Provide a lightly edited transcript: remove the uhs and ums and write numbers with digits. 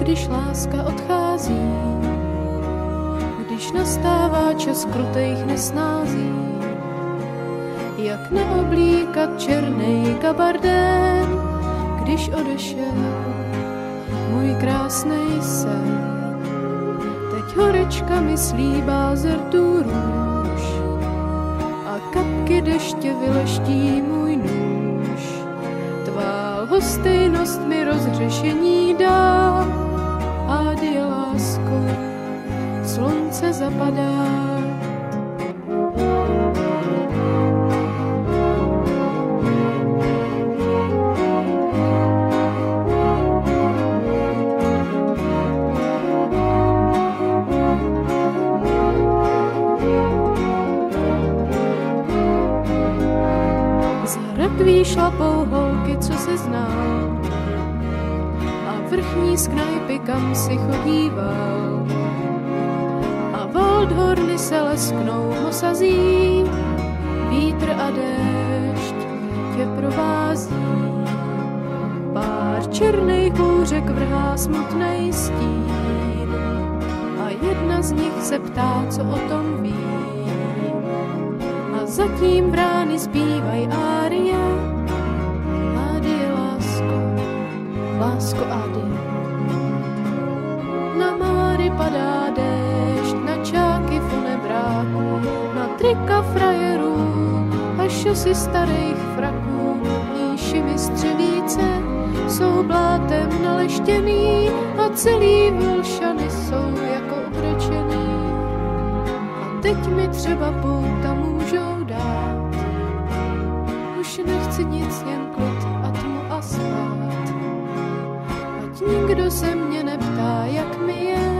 když láska odchází, když nastává čas krutejch nesnází, jak neoblíkat černej gabardén, když odešel můj krásnej sen. Teď horečka mi slíbá zrtů růž a kapky deště vyleští můj nůž. Tvá lhostejnost mi rozhřešení dá, adie lásko, slunce zapadá. Rakví šlapou holky, co se znal, a vrchní z knajpy, kam si chodíval, a Waldhorny se lesknou ho sazí, vítr a déšť tě provází. Pár černých bouřek vrhá smutnej stín a jedna z nich se ptá, co o tom ví. A zatím vrány zpívaj árie, adie lásko, lásko adie. Na máry padá déšť, na čáky funebráků, na trika frajerů a šosy starých fraků. Níši mistřevíce jsou blátem naleštěný a celý Vlšany jsou jako ukrečený. A teď mi třeba pouta můžou dát, už nechci nic, jen klid a tmu a spát. Ať nikdo se mě neptá, jak mi je,